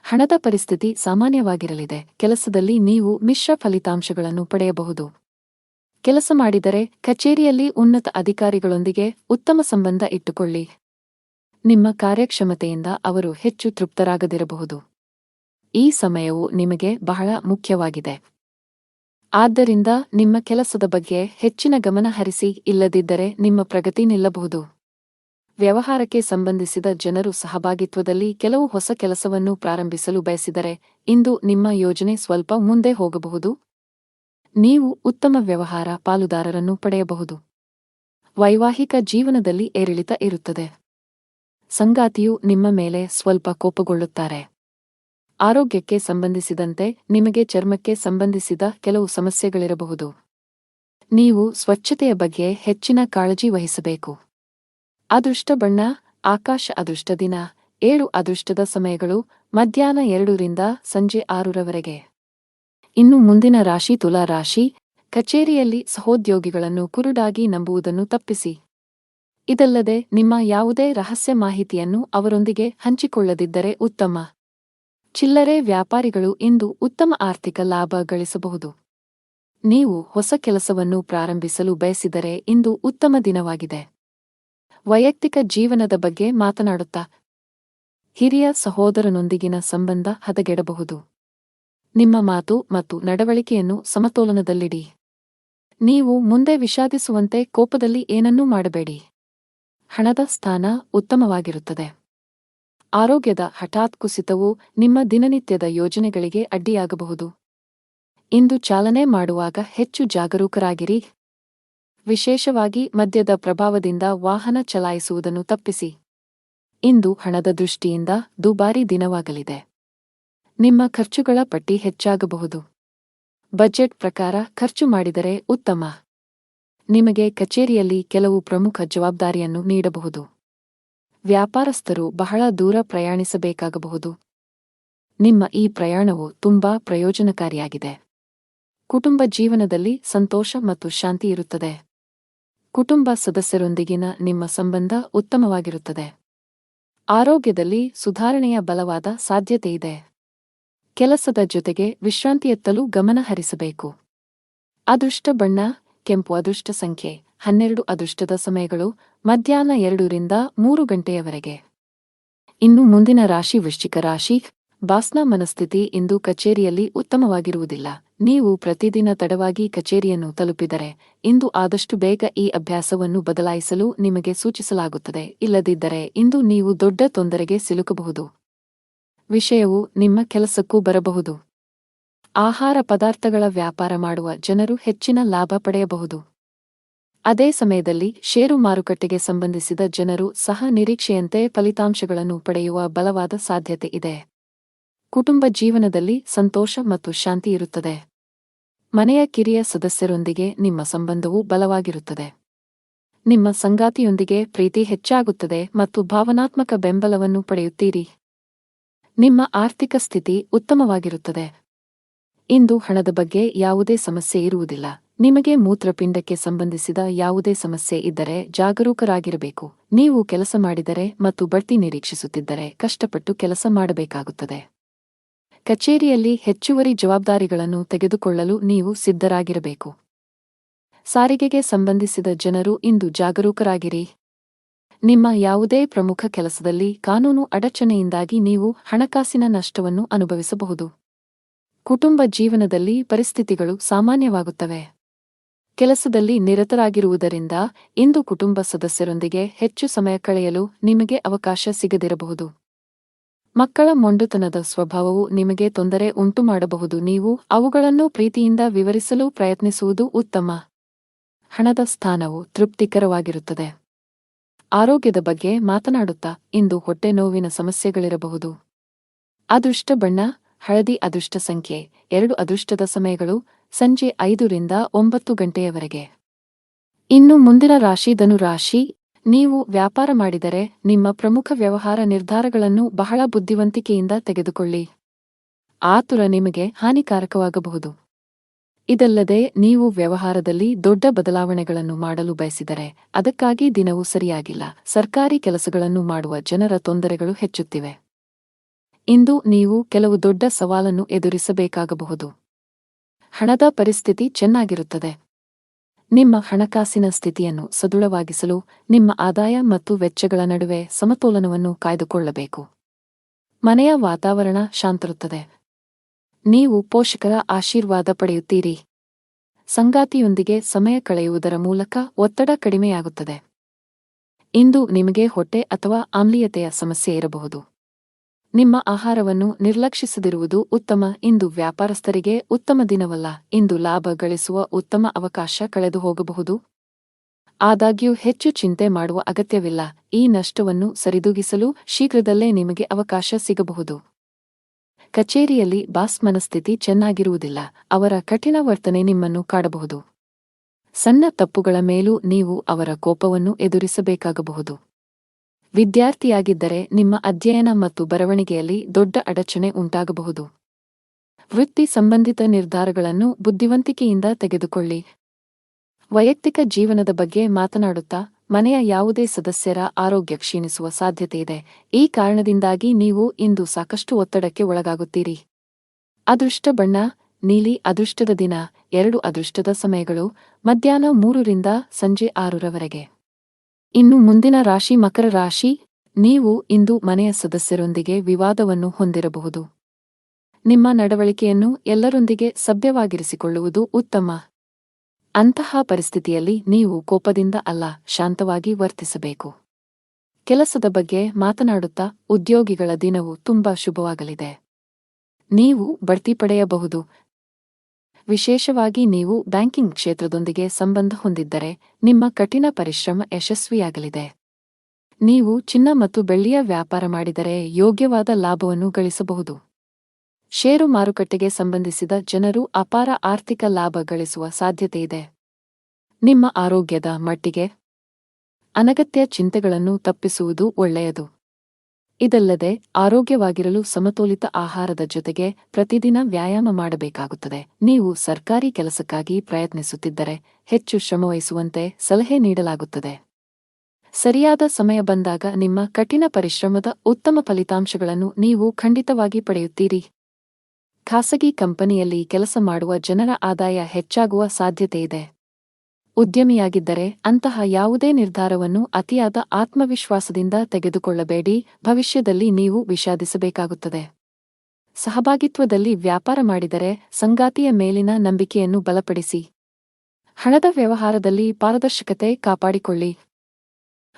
ಹಣದ ಪರಿಸ್ಥಿತಿ ಸಾಮಾನ್ಯವಾಗಿರಲಿದೆ. ಕೆಲಸದಲ್ಲಿ ನೀವು ಮಿಶ್ರ ಫಲಿತಾಂಶಗಳನ್ನು ಪಡೆಯಬಹುದು. ಕೆಲಸ ಮಾಡಿದರೆ ಕಚೇರಿಯಲ್ಲಿ ಉನ್ನತ ಅಧಿಕಾರಿಗಳೊಂದಿಗೆ ಉತ್ತಮ ಸಂಬಂಧ ಇಟ್ಟುಕೊಳ್ಳಿ. ನಿಮ್ಮ ಕಾರ್ಯಕ್ಷಮತೆಯಿಂದ ಅವರು ಹೆಚ್ಚು ತೃಪ್ತರಾಗದಿರಬಹುದು. ಈ ಸಮಯವು ನಿಮಗೆ ಬಹಳ ಮುಖ್ಯವಾಗಿದೆ. ಆದ್ದರಿಂದ ನಿಮ್ಮ ಕೆಲಸದ ಬಗ್ಗೆ ಹೆಚ್ಚಿನ ಗಮನ ಹರಿಸಿ, ಇಲ್ಲದಿದ್ದರೆ ನಿಮ್ಮ ಪ್ರಗತಿ ನಿಲ್ಲಬಹುದು. ವ್ಯವಹಾರಕ್ಕೆ ಸಂಬಂಧಿಸಿದ ಜನರು ಸಹಭಾಗಿತ್ವದಲ್ಲಿ ಕೆಲವು ಹೊಸ ಕೆಲಸವನ್ನು ಪ್ರಾರಂಭಿಸಲು ಬಯಸಿದರೆ ಇಂದು ನಿಮ್ಮ ಯೋಜನೆ ಸ್ವಲ್ಪ ಮುಂದೆ ಹೋಗಬಹುದು. ನೀವು ಉತ್ತಮ ವ್ಯವಹಾರ ಪಾಲುದಾರರನ್ನು ಪಡೆಯಬಹುದು. ವೈವಾಹಿಕ ಜೀವನದಲ್ಲಿ ಏರಿಳಿತ ಇರುತ್ತದೆ. ಸಂಗಾತಿಯು ನಿಮ್ಮ ಮೇಲೆ ಸ್ವಲ್ಪ ಕೋಪಗೊಳ್ಳುತ್ತಾರೆ. ಆರೋಗ್ಯಕ್ಕೆ ಸಂಬಂಧಿಸಿದಂತೆ ನಿಮಗೆ ಚರ್ಮಕ್ಕೆ ಸಂಬಂಧಿಸಿದ ಕೆಲವು ಸಮಸ್ಯೆಗಳಿರಬಹುದು. ನೀವು ಸ್ವಚ್ಛತೆಯ ಬಗ್ಗೆ ಹೆಚ್ಚಿನ ಕಾಳಜಿ ವಹಿಸಬೇಕು. ಅದೃಷ್ಟ ಬಣ್ಣ ಆಕಾಶ ಅದೃಷ್ಟ ದಿನ 7 ಅದೃಷ್ಟದ ಸಮಯಗಳು ಮಧ್ಯಾಹ್ನ 2 ರಿಂದ ಸಂಜೆ 6 ರವರೆಗೆ. ಇನ್ನು ಮುಂದಿನ ರಾಶಿ ತುಲಾ ರಾಶಿ. ಕಚೇರಿಯಲ್ಲಿ ಸಹೋದ್ಯೋಗಿಗಳನ್ನು ಕುರುಡಾಗಿ ನಂಬುವುದನ್ನು ತಪ್ಪಿಸಿ. ಇದಲ್ಲದೆ ನಿಮ್ಮ ಯಾವುದೇ ರಹಸ್ಯ ಮಾಹಿತಿಯನ್ನು ಅವರೊಂದಿಗೆ ಹಂಚಿಕೊಳ್ಳದಿದ್ದರೆ ಉತ್ತಮ. ಚಿಲ್ಲರೆ ವ್ಯಾಪಾರಿಗಳು ಇಂದು ಉತ್ತಮ ಆರ್ಥಿಕ ಲಾಭ ಗಳಿಸಬಹುದು. ನೀವು ಹೊಸ ಕೆಲಸವನ್ನು ಪ್ರಾರಂಭಿಸಲು ಬಯಸಿದರೆ ಇಂದು ಉತ್ತಮ ದಿನವಾಗಿದೆ. ವೈಯಕ್ತಿಕ ಜೀವನದ ಬಗ್ಗೆ ಮಾತನಾಡುತ್ತಾ ಹಿರಿಯ ಸಹೋದರನೊಂದಿಗಿನ ಸಂಬಂಧ ಹದಗೆಡಬಹುದು. ನಿಮ್ಮ ಮಾತು ಮತ್ತು ನಡವಳಿಕೆಯನ್ನು ಸಮತೋಲನದಲ್ಲಿಡಿ. ನೀವು ಮುಂದೆ ವಿಷಾದಿಸುವಂತೆ ಕೋಪದಲ್ಲಿ ಏನನ್ನೂ ಮಾಡಬೇಡಿ. ಹಣದ ಸ್ಥಾನ ಉತ್ತಮವಾಗಿರುತ್ತದೆ. ಆರೋಗ್ಯದ ಹಠಾತ್ ಕುಸಿತವು ನಿಮ್ಮ ದಿನನಿತ್ಯದ ಯೋಜನೆಗಳಿಗೆ ಅಡ್ಡಿಯಾಗಬಹುದು. ಇಂದು ಚಾಲನೆ ಮಾಡುವಾಗ ಹೆಚ್ಚು ಜಾಗರೂಕರಾಗಿರಿ. ವಿಶೇಷವಾಗಿ ಮದ್ಯದ ಪ್ರಭಾವದಿಂದ ವಾಹನ ಚಲಾಯಿಸುವುದನ್ನು ತಪ್ಪಿಸಿ. ಇಂದು ಹಣದ ದೃಷ್ಟಿಯಿಂದ ದುಬಾರಿ ದಿನವಾಗಲಿದೆ. ನಿಮ್ಮ ಖರ್ಚುಗಳ ಪಟ್ಟಿ ಹೆಚ್ಚಾಗಬಹುದು. ಬಜೆಟ್ ಪ್ರಕಾರ ಖರ್ಚು ಮಾಡಿದರೆ ಉತ್ತಮ. ನಿಮಗೆ ಕಚೇರಿಯಲ್ಲಿ ಕೆಲವು ಪ್ರಮುಖ ಜವಾಬ್ದಾರಿಯನ್ನು ನೀಡಬಹುದು. ವ್ಯಾಪಾರಸ್ಥರು ಬಹಳ ದೂರ ಪ್ರಯಾಣಿಸಬೇಕಾಗಬಹುದು. ನಿಮ್ಮ ಈ ಪ್ರಯಾಣವು ತುಂಬಾ ಪ್ರಯೋಜನಕಾರಿಯಾಗಿದೆ. ಕುಟುಂಬ ಜೀವನದಲ್ಲಿ ಸಂತೋಷ ಮತ್ತು ಶಾಂತಿ ಇರುತ್ತದೆ. ಕುಟುಂಬ ಸದಸ್ಯರೊಂದಿಗಿನ ನಿಮ್ಮ ಸಂಬಂಧ ಉತ್ತಮವಾಗಿರುತ್ತದೆ. ಆರೋಗ್ಯದಲ್ಲಿ ಸುಧಾರಣೆಯ ಬಲವಾದ ಸಾಧ್ಯತೆಯಿದೆ. ಕೆಲಸದ ಜೊತೆಗೆ ವಿಶ್ರಾಂತಿಯತ್ತಲೂ ಗಮನ ಹರಿಸಬೇಕು. ಅದೃಷ್ಟ ಬಣ್ಣ ಕೆಂಪು ಅದೃಷ್ಟ ಸಂಖ್ಯೆ 12 ಅದೃಷ್ಟದ ಸಮಯಗಳು ಮಧ್ಯಾಹ್ನ 2 ರಿಂದ 3 ಗಂಟೆಯವರೆಗೆ. ಇನ್ನು ಮುಂದಿನ ರಾಶಿ ವೃಶ್ಚಿಕ ರಾಶಿ. ಬಾಸ್ನ ಮನಸ್ಥಿತಿ ಇಂದು ಕಚೇರಿಯಲ್ಲಿ ಉತ್ತಮವಾಗಿರುವುದಿಲ್ಲ. ನೀವು ಪ್ರತಿದಿನ ತಡವಾಗಿ ಕಚೇರಿಯನ್ನು ತಲುಪಿದರೆ ಇಂದು ಆದಷ್ಟು ಬೇಗ ಈ ಅಭ್ಯಾಸವನ್ನು ಬದಲಾಯಿಸಲು ನಿಮಗೆ ಸೂಚಿಸಲಾಗುತ್ತದೆ. ಇಲ್ಲದಿದ್ದರೆ ಇಂದು ನೀವು ದೊಡ್ಡ ತೊಂದರೆಗೆ ಸಿಲುಕಬಹುದು. ವಿಷಯವು ನಿಮ್ಮ ಕೆಲಸಕ್ಕೂ ಬರಬಹುದು. ಆಹಾರ ಪದಾರ್ಥಗಳ ವ್ಯಾಪಾರ ಮಾಡುವ ಜನರು ಹೆಚ್ಚಿನ ಲಾಭ ಪಡೆಯಬಹುದು. ಅದೇ ಸಮಯದಲ್ಲಿ ಷೇರು ಮಾರುಕಟ್ಟೆಗೆ ಸಂಬಂಧಿಸಿದ ಜನರು ಸಹ ನಿರೀಕ್ಷೆಯಂತೆ ಫಲಿತಾಂಶಗಳನ್ನು ಪಡೆಯುವ ಬಲವಾದ ಸಾಧ್ಯತೆ ಇದೆ. ಕುಟುಂಬ ಜೀವನದಲ್ಲಿ ಸಂತೋಷ ಮತ್ತು ಶಾಂತಿ ಇರುತ್ತದೆ. ಮನೆಯ ಕಿರಿಯ ಸದಸ್ಯರೊಂದಿಗೆ ನಿಮ್ಮ ಸಂಬಂಧವು ಬಲವಾಗಿರುತ್ತದೆ. ನಿಮ್ಮ ಸಂಗಾತಿಯೊಂದಿಗೆ ಪ್ರೀತಿ ಹೆಚ್ಚಾಗುತ್ತದೆ ಮತ್ತು ಭಾವನಾತ್ಮಕ ಬೆಂಬಲವನ್ನು ಪಡೆಯುತ್ತೀರಿ. ನಿಮ್ಮ ಆರ್ಥಿಕ ಸ್ಥಿತಿ ಉತ್ತಮವಾಗಿರುತ್ತದೆ. ಇಂದು ಹಣದ ಬಗ್ಗೆ ಯಾವುದೇ ಸಮಸ್ಯೆ ಇರುವುದಿಲ್ಲ. ನಿಮಗೆ ಮೂತ್ರಪಿಂಡಕ್ಕೆ ಸಂಬಂಧಿಸಿದ ಯಾವುದೇ ಸಮಸ್ಯೆ ಇದ್ದರೆ ಜಾಗರೂಕರಾಗಿರಬೇಕು. ನೀವು ಕೆಲಸ ಮಾಡಿದರೆ ಮತ್ತು ಬಡ್ತಿ ನಿರೀಕ್ಷಿಸುತ್ತಿದ್ದರೆ ಕಷ್ಟಪಟ್ಟು ಕೆಲಸ ಮಾಡಬೇಕಾಗುತ್ತದೆ. ಕಚೇರಿಯಲ್ಲಿ ಹೆಚ್ಚುವರಿ ಜವಾಬ್ದಾರಿಗಳನ್ನು ತೆಗೆದುಕೊಳ್ಳಲು ನೀವು ಸಿದ್ಧರಾಗಿರಬೇಕು. ಸಾರಿಗೆಗೆ ಸಂಬಂಧಿಸಿದ ಜನರು ಇಂದು ಜಾಗರೂಕರಾಗಿರಿ. ನಿಮ್ಮ ಯಾವುದೇ ಪ್ರಮುಖ ಕೆಲಸದಲ್ಲಿ ಕಾನೂನು ಅಡಚಣೆಯಿಂದಾಗಿ ನೀವು ಹಣಕಾಸಿನ ನಷ್ಟವನ್ನು ಅನುಭವಿಸಬಹುದು. ಕುಟುಂಬ ಜೀವನದಲ್ಲಿ ಪರಿಸ್ಥಿತಿಗಳು ಸಾಮಾನ್ಯವಾಗುತ್ತವೆ. ಕೆಲಸದಲ್ಲಿ ನಿರತರಾಗಿರುವುದರಿಂದ ಇಂದು ಕುಟುಂಬ ಸದಸ್ಯರೊಂದಿಗೆ ಹೆಚ್ಚು ಸಮಯ ಕಳೆಯಲು ನಿಮಗೆ ಅವಕಾಶ ಸಿಗದಿರಬಹುದು. ಮಕ್ಕಳ ಮೊಂಡುತನದ ಸ್ವಭಾವವು ನಿಮಗೆ ತೊಂದರೆ ಉಂಟುಮಾಡಬಹುದು. ನೀವು ಅವುಗಳನ್ನು ಪ್ರೀತಿಯಿಂದ ವಿವರಿಸಲು ಪ್ರಯತ್ನಿಸುವುದು ಉತ್ತಮ. ಹಣದ ಸ್ಥಾನವು ತೃಪ್ತಿಕರವಾಗಿರುತ್ತದೆ. ಆರೋಗ್ಯದ ಬಗ್ಗೆ ಮಾತನಾಡುತ್ತಾ ಇಂದು ಹೊಟ್ಟೆ ನೋವಿನ ಸಮಸ್ಯೆಗಳಿರಬಹುದು. ಅದೃಷ್ಟ ಬಣ್ಣ ಹಳದಿ ಅದೃಷ್ಟ ಸಂಖ್ಯೆ 2 ಅದೃಷ್ಟದ ಸಮಯಗಳು ಸಂಜೆ 5ರಿಂದ 9 ಗಂಟೆಯವರೆಗೆ. ಇನ್ನು ಮುಂದಿನ ರಾಶಿ ಧನುರಾಶಿ. ನೀವು ವ್ಯಾಪಾರ ಮಾಡಿದರೆ ನಿಮ್ಮ ಪ್ರಮುಖ ವ್ಯವಹಾರ ನಿರ್ಧಾರಗಳನ್ನು ಬಹಳ ಬುದ್ಧಿವಂತಿಕೆಯಿಂದ ತೆಗೆದುಕೊಳ್ಳಿ. ಆತುರ ನಿಮಗೆ ಹಾನಿಕಾರಕವಾಗಬಹುದು. ಇದಲ್ಲದೆ ನೀವು ವ್ಯವಹಾರದಲ್ಲಿ ದೊಡ್ಡ ಬದಲಾವಣೆಗಳನ್ನು ಮಾಡಲು ಬಯಸಿದರೆ ಅದಕ್ಕಾಗಿ ದಿನವೂ ಸರಿಯಾಗಿಲ್ಲ. ಸರ್ಕಾರಿ ಕೆಲಸಗಳನ್ನು ಮಾಡುವ ಜನರ ತೊಂದರೆಗಳು ಹೆಚ್ಚುತ್ತಿವೆ. ಇಂದು ನೀವು ಕೆಲವು ದೊಡ್ಡ ಸವಾಲನ್ನು ಎದುರಿಸಬೇಕಾಗಬಹುದು. ಹಣದ ಪರಿಸ್ಥಿತಿ ಚೆನ್ನಾಗಿರುತ್ತದೆ. ನಿಮ್ಮ ಹಣಕಾಸಿನ ಸ್ಥಿತಿಯನ್ನು ಸದೃಢವಾಗಿಸಲು ನಿಮ್ಮ ಆದಾಯ ಮತ್ತು ವೆಚ್ಚಗಳ ನಡುವೆ ಸಮತೋಲನವನ್ನು ಕಾಯ್ದುಕೊಳ್ಳಬೇಕು. ಮನೆಯ ವಾತಾವರಣ ಶಾಂತಿರುತ್ತದೆ. ನೀವು ಪೋಷಕರ ಆಶೀರ್ವಾದ ಪಡೆಯುತ್ತೀರಿ. ಸಂಗಾತಿಯೊಂದಿಗೆ ಸಮಯ ಕಳೆಯುವುದರ ಮೂಲಕ ಒತ್ತಡ ಕಡಿಮೆಯಾಗುತ್ತದೆ. ಇಂದು ನಿಮಗೆ ಹೊಟ್ಟೆ ಅಥವಾ ಆಮ್ಲೀಯತೆಯ ಸಮಸ್ಯೆ ಇರಬಹುದು. ನಿಮ್ಮ ಆಹಾರವನ್ನು ನಿರ್ಲಕ್ಷಿಸದಿರುವುದು ಉತ್ತಮ. ಇಂದು ವ್ಯಾಪಾರಸ್ಥರಿಗೆ ಉತ್ತಮ ದಿನವಲ್ಲ. ಇಂದು ಲಾಭ ಗಳಿಸುವ ಉತ್ತಮ ಅವಕಾಶ ಕಳೆದು ಹೋಗಬಹುದು. ಆದಾಗ್ಯೂ ಹೆಚ್ಚು ಚಿಂತೆ ಮಾಡುವ ಅಗತ್ಯವಿಲ್ಲ. ಈ ನಷ್ಟವನ್ನು ಸರಿದೂಗಿಸಲು ಶೀಘ್ರದಲ್ಲೇ ನಿಮಗೆ ಅವಕಾಶ ಸಿಗಬಹುದು. ಕಚೇರಿಯಲ್ಲಿ ಬಾಸ್ ಮನಸ್ಥಿತಿ ಚೆನ್ನಾಗಿರುವುದಿಲ್ಲ. ಅವರ ಕಠಿಣ ವರ್ತನೆ ನಿಮ್ಮನ್ನು ಕಾಡಬಹುದು. ಸಣ್ಣ ತಪ್ಪುಗಳ ಮೇಲೂ ನೀವು ಅವರ ಕೋಪವನ್ನು ಎದುರಿಸಬೇಕಾಗಬಹುದು. ವಿದ್ಯಾರ್ಥಿಯಾಗಿದ್ದರೆ ನಿಮ್ಮ ಅಧ್ಯಯನ ಮತ್ತು ಬರವಣಿಗೆಯಲ್ಲಿ ದೊಡ್ಡ ಅಡಚಣೆ ಉಂಟಾಗಬಹುದು. ವೃತ್ತಿ ಸಂಬಂಧಿತ ನಿರ್ಧಾರಗಳನ್ನು ಬುದ್ಧಿವಂತಿಕೆಯಿಂದ ತೆಗೆದುಕೊಳ್ಳಿ. ವೈಯಕ್ತಿಕ ಜೀವನದ ಬಗ್ಗೆ ಮಾತನಾಡುತ್ತಾ ಮನೆಯ ಯಾವುದೇ ಸದಸ್ಯರ ಆರೋಗ್ಯ ಕ್ಷೀಣಿಸುವ ಸಾಧ್ಯತೆಯಿದೆ. ಈ ಕಾರಣದಿಂದಾಗಿ ನೀವು ಇಂದು ಸಾಕಷ್ಟು ಒತ್ತಡಕ್ಕೆ ಒಳಗಾಗುತ್ತೀರಿ. ಅದೃಷ್ಟ ಬಣ್ಣ ನೀಲಿ. ಅದೃಷ್ಟದ ದಿನ 2 ಅದೃಷ್ಟದ ಸಮಯಗಳು ಮಧ್ಯಾಹ್ನ 3ರಿಂದ ಸಂಜೆ 6ರವರೆಗೆ. ಇನ್ನು ಮುಂದಿನ ರಾಶಿ ಮಕರ ರಾಶಿ. ನೀವು ಇಂದು ಮನೆಯ ಸದಸ್ಯರೊಂದಿಗೆ ವಿವಾದವನ್ನು ಹೊಂದಿರಬಹುದು. ನಿಮ್ಮ ನಡವಳಿಕೆಯನ್ನು ಎಲ್ಲರೊಂದಿಗೆ ಸಭ್ಯವಾಗಿರಿಸಿಕೊಳ್ಳುವುದು ಉತ್ತಮ. ಅಂತಹ ಪರಿಸ್ಥಿತಿಯಲ್ಲಿ ನೀವು ಕೋಪದಿಂದ ಅಲ್ಲ, ಶಾಂತವಾಗಿ ವರ್ತಿಸಬೇಕು. ಕೆಲಸದ ಬಗ್ಗೆ ಮಾತನಾಡುತ್ತಾ ಉದ್ಯೋಗಿಗಳ ದಿನವು ತುಂಬಾ ಶುಭವಾಗಲಿದೆ. ನೀವು ಬಡ್ತಿ ಪಡೆಯಬಹುದು. ವಿಶೇಷವಾಗಿ ನೀವು ಬ್ಯಾಂಕಿಂಗ್ ಕ್ಷೇತ್ರದೊಂದಿಗೆ ಸಂಬಂಧ ಹೊಂದಿದ್ದರೆ ನಿಮ್ಮ ಕಠಿಣ ಪರಿಶ್ರಮ ಯಶಸ್ವಿಯಾಗಲಿದೆ. ನೀವು ಚಿನ್ನ ಮತ್ತು ಬೆಳ್ಳಿಯ ವ್ಯಾಪಾರ ಮಾಡಿದರೆ ಯೋಗ್ಯವಾದ ಲಾಭವನ್ನು ಗಳಿಸಬಹುದು. ಷೇರು ಮಾರುಕಟ್ಟೆಗೆ ಸಂಬಂಧಿಸಿದ ಜನರು ಅಪಾರ ಆರ್ಥಿಕ ಲಾಭ ಗಳಿಸುವ ಸಾಧ್ಯತೆಯಿದೆ. ನಿಮ್ಮ ಆರೋಗ್ಯದ ಮಟ್ಟಿಗೆ ಅನಗತ್ಯ ಚಿಂತೆಗಳನ್ನು ತಪ್ಪಿಸುವುದು ಒಳ್ಳೆಯದು. ಇದಲ್ಲದೆ ಆರೋಗ್ಯವಾಗಿರಲು ಸಮತೋಲಿತ ಆಹಾರದ ಜೊತೆಗೆ ಪ್ರತಿದಿನ ವ್ಯಾಯಾಮ ಮಾಡಬೇಕಾಗುತ್ತದೆ. ನೀವು ಸರ್ಕಾರಿ ಕೆಲಸಕ್ಕಾಗಿ ಪ್ರಯತ್ನಿಸುತ್ತಿದ್ದರೆ ಹೆಚ್ಚು ಶ್ರಮವಹಿಸುವಂತೆ ಸಲಹೆ ನೀಡಲಾಗುತ್ತದೆ. ಸರಿಯಾದ ಸಮಯ ಬಂದಾಗ ನಿಮ್ಮ ಕಠಿಣ ಪರಿಶ್ರಮದ ಉತ್ತಮ ಫಲಿತಾಂಶಗಳನ್ನು ನೀವು ಖಂಡಿತವಾಗಿ ಪಡೆಯುತ್ತೀರಿ. ಖಾಸಗಿ ಕಂಪನಿಯಲ್ಲಿ ಕೆಲಸ ಮಾಡುವ ಜನರ ಆದಾಯ ಹೆಚ್ಚಾಗುವ ಸಾಧ್ಯತೆಯಿದೆ. ಉದ್ಯಮಿಯಾಗಿದ್ದರೆ ಅಂತಹ ಯಾವುದೇ ನಿರ್ಧಾರವನ್ನು ಅತಿಯಾದ ಆತ್ಮವಿಶ್ವಾಸದಿಂದ ತೆಗೆದುಕೊಳ್ಳಬೇಡಿ. ಭವಿಷ್ಯದಲ್ಲಿ ನೀವು ವಿಷಾದಿಸಬೇಕಾಗುತ್ತದೆ. ಸಹಭಾಗಿತ್ವದಲ್ಲಿ ವ್ಯಾಪಾರ ಮಾಡಿದರೆ ಸಂಗಾತಿಯ ಮೇಲಿನ ನಂಬಿಕೆಯನ್ನು ಬಲಪಡಿಸಿ. ಹಣದ ವ್ಯವಹಾರದಲ್ಲಿ ಪಾರದರ್ಶಕತೆ ಕಾಪಾಡಿಕೊಳ್ಳಿ.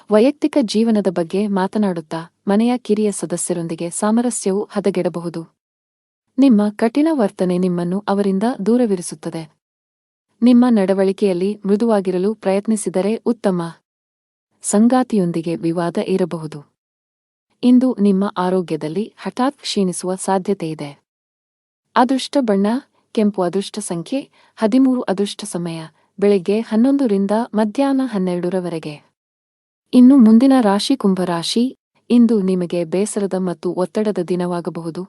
ವೈಯಕ್ತಿಕ ಜೀವನದ ಬಗ್ಗೆ ಮಾತನಾಡುತ್ತಾ ಮನೆಯ ಕಿರಿಯ ಸದಸ್ಯರೊಂದಿಗೆ ಸಾಮರಸ್ಯವು ಹದಗೆಡಬಹುದು. ನಿಮ್ಮ ಕಠಿಣ ವರ್ತನೆ ನಿಮ್ಮನ್ನು ಅವರಿಂದ ದೂರವಿರಿಸುತ್ತದೆ. ನಿಮ್ಮ ನಡವಳಿಕೆಯಲ್ಲಿ ಮೃದುವಾಗಿರಲು ಪ್ರಯತ್ನಿಸಿದರೆ ಉತ್ತಮ. ಸಂಗಾತಿಯೊಂದಿಗೆ ವಿವಾದ ಇರಬಹುದು. ಇಂದು ನಿಮ್ಮ ಆರೋಗ್ಯದಲ್ಲಿ ಹಠಾತ್ ಕ್ಷೀಣಿಸುವ ಸಾಧ್ಯತೆಯಿದೆ. ಅದೃಷ್ಟ ಬಣ್ಣ ಕೆಂಪು. ಅದೃಷ್ಟ ಸಂಖ್ಯೆ 13. ಅದೃಷ್ಟ ಸಮಯ ಬೆಳಗ್ಗೆ 11ರಿಂದ ಮಧ್ಯಾಹ್ನ 12ರವರೆಗೆ. ಇನ್ನು ಮುಂದಿನ ರಾಶಿ ಕುಂಭರಾಶಿ. ಇಂದು ನಿಮಗೆ ಬೇಸರದ ಮತ್ತು ಒತ್ತಡದ ದಿನವಾಗಬಹುದು.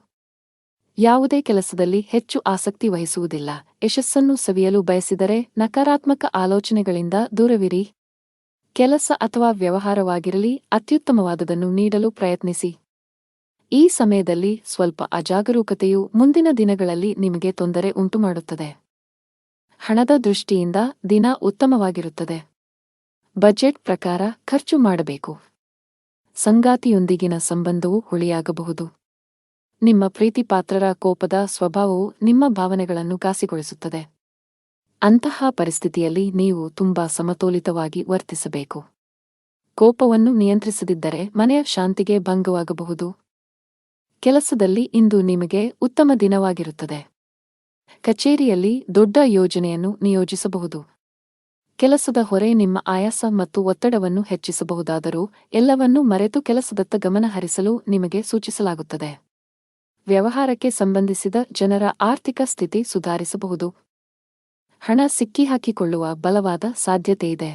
ಯಾವುದೇ ಕೆಲಸದಲ್ಲಿ ಹೆಚ್ಚು ಆಸಕ್ತಿ ವಹಿಸುವುದಿಲ್ಲ. ಯಶಸ್ಸನ್ನು ಸವಿಯಲು ಬಯಸಿದರೆ ನಕಾರಾತ್ಮಕ ಆಲೋಚನೆಗಳಿಂದ ದೂರವಿರಿ. ಕೆಲಸ ಅಥವಾ ವ್ಯವಹಾರವಾಗಿರಲಿ ಅತ್ಯುತ್ತಮವಾದದನ್ನು ನೀಡಲು ಪ್ರಯತ್ನಿಸಿ. ಈ ಸಮಯದಲ್ಲಿ ಸ್ವಲ್ಪ ಅಜಾಗರೂಕತೆಯು ಮುಂದಿನ ದಿನಗಳಲ್ಲಿ ನಿಮಗೆ ತೊಂದರೆ ಉಂಟುಮಾಡುತ್ತದೆ. ಹಣದ ದೃಷ್ಟಿಯಿಂದ ದಿನ ಉತ್ತಮವಾಗಿರುತ್ತದೆ. ಬಜೆಟ್ ಪ್ರಕಾರ ಖರ್ಚು ಮಾಡಬೇಕು. ಸಂಗಾತಿಯೊಂದಿಗಿನ ಸಂಬಂಧವು ಹುಳಿಯಾಗಬಹುದು. ನಿಮ್ಮ ಪ್ರೀತಿಪಾತ್ರರ ಕೋಪದ ಸ್ವಭಾವವು ನಿಮ್ಮ ಭಾವನೆಗಳನ್ನು ಘಾಸಿಗೊಳಿಸುತ್ತದೆ. ಅಂತಹ ಪರಿಸ್ಥಿತಿಯಲ್ಲಿ ನೀವು ತುಂಬಾ ಸಮತೋಲಿತವಾಗಿ ವರ್ತಿಸಬೇಕು. ಕೋಪವನ್ನು ನಿಯಂತ್ರಿಸದಿದ್ದರೆ ಮನೆಯ ಶಾಂತಿಗೆ ಭಂಗವಾಗಬಹುದು. ಕೆಲಸದಲ್ಲಿ ಇಂದು ನಿಮಗೆ ಉತ್ತಮ ದಿನವಾಗಿರುತ್ತದೆ. ಕಚೇರಿಯಲ್ಲಿ ದೊಡ್ಡ ಯೋಜನೆಯನ್ನು ನಿಯೋಜಿಸಬಹುದು. ಕೆಲಸದ ಹೊರೆ ನಿಮ್ಮ ಆಯಾಸ ಮತ್ತು ಒತ್ತಡವನ್ನು ಹೆಚ್ಚಿಸಬಹುದಾದರೂ ಎಲ್ಲವನ್ನೂ ಮರೆತು ಕೆಲಸದತ್ತ ಗಮನ ಹರಿಸಲು ನಿಮಗೆ ಸೂಚಿಸಲಾಗುತ್ತದೆ. ವ್ಯವಹಾರಕ್ಕೆ ಸಂಬಂಧಿಸಿದ ಜನರ ಆರ್ಥಿಕ ಸ್ಥಿತಿ ಸುಧಾರಿಸಬಹುದು. ಹಣ ಸಿಕ್ಕಿಹಾಕಿಕೊಳ್ಳುವ ಬಲವಾದ ಸಾಧ್ಯತೆಯಿದೆ.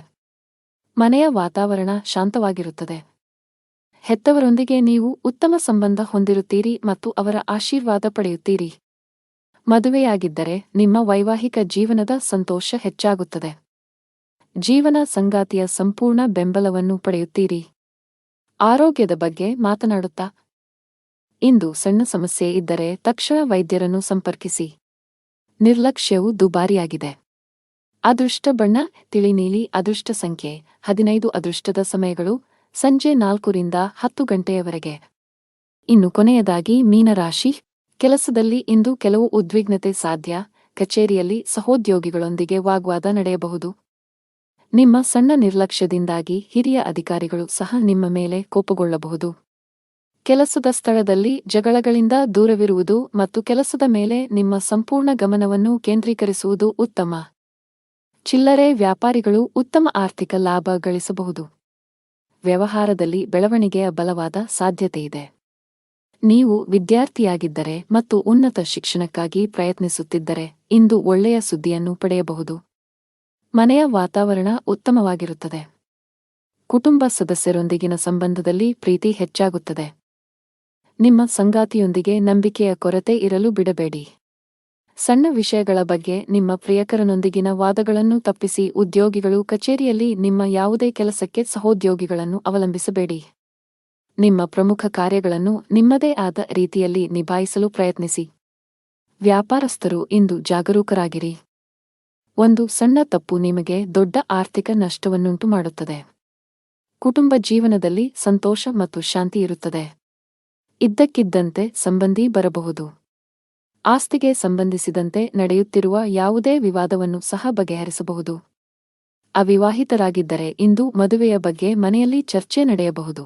ಮನೆಯ ವಾತಾವರಣ ಶಾಂತವಾಗಿರುತ್ತದೆ. ಹೆತ್ತವರೊಂದಿಗೆ ನೀವು ಉತ್ತಮ ಸಂಬಂಧ ಹೊಂದಿರುತ್ತೀರಿ ಮತ್ತು ಅವರ ಆಶೀರ್ವಾದ ಪಡೆಯುತ್ತೀರಿ. ಮದುವೆಯಾಗಿದ್ದರೆ ನಿಮ್ಮ ವೈವಾಹಿಕ ಜೀವನದ ಸಂತೋಷ ಹೆಚ್ಚಾಗುತ್ತದೆ. ಜೀವನ ಸಂಗಾತಿಯ ಸಂಪೂರ್ಣ ಬೆಂಬಲವನ್ನು ಪಡೆಯುತ್ತೀರಿ. ಆರೋಗ್ಯದ ಬಗ್ಗೆ ಮಾತನಾಡುತ್ತಾ, ಇಂದು ಸಣ್ಣ ಸಮಸ್ಯೆ ಇದ್ದರೆ ತಕ್ಷಣ ವೈದ್ಯರನ್ನು ಸಂಪರ್ಕಿಸಿ. ನಿರ್ಲಕ್ಷ್ಯವು ದುಬಾರಿಯಾಗಿದೆ. ಅದೃಷ್ಟ ಬಣ್ಣ ತಿಳಿ ನೀಲಿ. ಅದೃಷ್ಟ ಸಂಖ್ಯೆ 15. ಅದೃಷ್ಟದ ಸಮಯಗಳು ಸಂಜೆ 4 ರಿಂದ 10 ಗಂಟೆಯವರೆಗೆ. ಇನ್ನು ಕೊನೆಯದಾಗಿ ಮೀನರಾಶಿ. ಕೆಲಸದಲ್ಲಿ ಇಂದು ಕೆಲವು ಉದ್ವಿಗ್ನತೆ ಸಾಧ್ಯ. ಕಚೇರಿಯಲ್ಲಿ ಸಹೋದ್ಯೋಗಿಗಳೊಂದಿಗೆ ವಾಗ್ವಾದ ನಡೆಯಬಹುದು. ನಿಮ್ಮ ಸಣ್ಣ ನಿರ್ಲಕ್ಷ್ಯದಿಂದಾಗಿ ಹಿರಿಯ ಅಧಿಕಾರಿಗಳು ಸಹ ನಿಮ್ಮ ಮೇಲೆ ಕೋಪಗೊಳ್ಳಬಹುದು. ಕೆಲಸದ ಸ್ಥಳದಲ್ಲಿ ಜಗಳಗಳಿಂದ ದೂರವಿರುವುದು ಮತ್ತು ಕೆಲಸದ ಮೇಲೆ ನಿಮ್ಮ ಸಂಪೂರ್ಣ ಗಮನವನ್ನು ಕೇಂದ್ರೀಕರಿಸುವುದು ಉತ್ತಮ. ಚಿಲ್ಲರೆ ವ್ಯಾಪಾರಿಗಳು ಉತ್ತಮ ಆರ್ಥಿಕ ಲಾಭ ಗಳಿಸಬಹುದು. ವ್ಯವಹಾರದಲ್ಲಿ ಬೆಳವಣಿಗೆಯ ಬಲವಾದ ಸಾಧ್ಯತೆಯಿದೆ. ನೀವು ವಿದ್ಯಾರ್ಥಿಯಾಗಿದ್ದರೆ ಮತ್ತು ಉನ್ನತ ಶಿಕ್ಷಣಕ್ಕಾಗಿ ಪ್ರಯತ್ನಿಸುತ್ತಿದ್ದರೆ ಇಂದು ಒಳ್ಳೆಯ ಸುದ್ದಿಯನ್ನು ಪಡೆಯಬಹುದು. ಮನೆಯ ವಾತಾವರಣ ಉತ್ತಮವಾಗಿರುತ್ತದೆ. ಕುಟುಂಬ ಸದಸ್ಯರೊಂದಿಗಿನ ಸಂಬಂಧದಲ್ಲಿ ಪ್ರೀತಿ ಹೆಚ್ಚಾಗುತ್ತದೆ. ನಿಮ್ಮ ಸಂಗಾತಿಯೊಂದಿಗೆ ನಂಬಿಕೆಯ ಕೊರತೆ ಇರಲು ಬಿಡಬೇಡಿ. ಸಣ್ಣ ವಿಷಯಗಳ ಬಗ್ಗೆ ನಿಮ್ಮ ಪ್ರಿಯಕರನೊಂದಿಗಿನ ವಾದಗಳನ್ನು ತಪ್ಪಿಸಿ. ಉದ್ಯೋಗಿಗಳು ಕಚೇರಿಯಲ್ಲಿ ನಿಮ್ಮ ಯಾವುದೇ ಕೆಲಸಕ್ಕೆ ಸಹೋದ್ಯೋಗಿಗಳನ್ನು ಅವಲಂಬಿಸಬೇಡಿ. ನಿಮ್ಮ ಪ್ರಮುಖ ಕಾರ್ಯಗಳನ್ನು ನಿಮ್ಮದೇ ಆದ ರೀತಿಯಲ್ಲಿ ನಿಭಾಯಿಸಲು ಪ್ರಯತ್ನಿಸಿ. ವ್ಯಾಪಾರಸ್ಥರು ಇಂದು ಜಾಗರೂಕರಾಗಿರಿ. ಒಂದು ಸಣ್ಣ ತಪ್ಪು ನಿಮಗೆ ದೊಡ್ಡ ಆರ್ಥಿಕ ನಷ್ಟವನ್ನುಂಟು ಮಾಡುತ್ತದೆ. ಕುಟುಂಬ ಜೀವನದಲ್ಲಿ ಸಂತೋಷ ಮತ್ತು ಶಾಂತಿ ಇರುತ್ತದೆ. ಇದ್ದಕ್ಕಿದ್ದಂತೆ ಸಂಬಂಧಿ ಬರಬಹುದು. ಆಸ್ತಿಗೆ ಸಂಬಂಧಿಸಿದಂತೆ ನಡೆಯುತ್ತಿರುವ ಯಾವುದೇ ವಿವಾದವನ್ನು ಸಹ ಬಗೆಹರಿಸಬಹುದು. ಅವಿವಾಹಿತರಾಗಿದ್ದರೆ ಇಂದು ಮದುವೆಯ ಬಗ್ಗೆ ಮನೆಯಲ್ಲಿ ಚರ್ಚೆ ನಡೆಯಬಹುದು.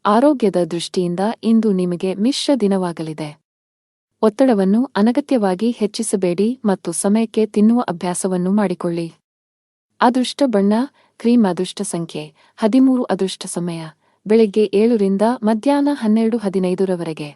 ಆರೋಗ್ಯದ ದೃಷ್ಟಿಯಿಂದ ಇಂದು ನಿಮಗೆ ಮಿಶ್ರ ದಿನವಾಗಲಿದೆ. ಒತ್ತಡವನ್ನು ಅನಗತ್ಯವಾಗಿ ಹೆಚ್ಚಿಸಬೇಡಿ ಮತ್ತು ಸಮಯಕ್ಕೆ ತಿನ್ನುವ ಅಭ್ಯಾಸವನ್ನು ಮಾಡಿಕೊಳ್ಳಿ. ಅದೃಷ್ಟ ಬಣ್ಣ ಕ್ರೀಮ್. ಅದೃಷ್ಟ ಸಂಖ್ಯೆ 13. ಅದೃಷ್ಟ ಸಮಯ ಬೆಳಿಗ್ಗೆ 7 ರಿಂದ ಮಧ್ಯಾಹ್ನ 12:15 ರವರೆಗೆ.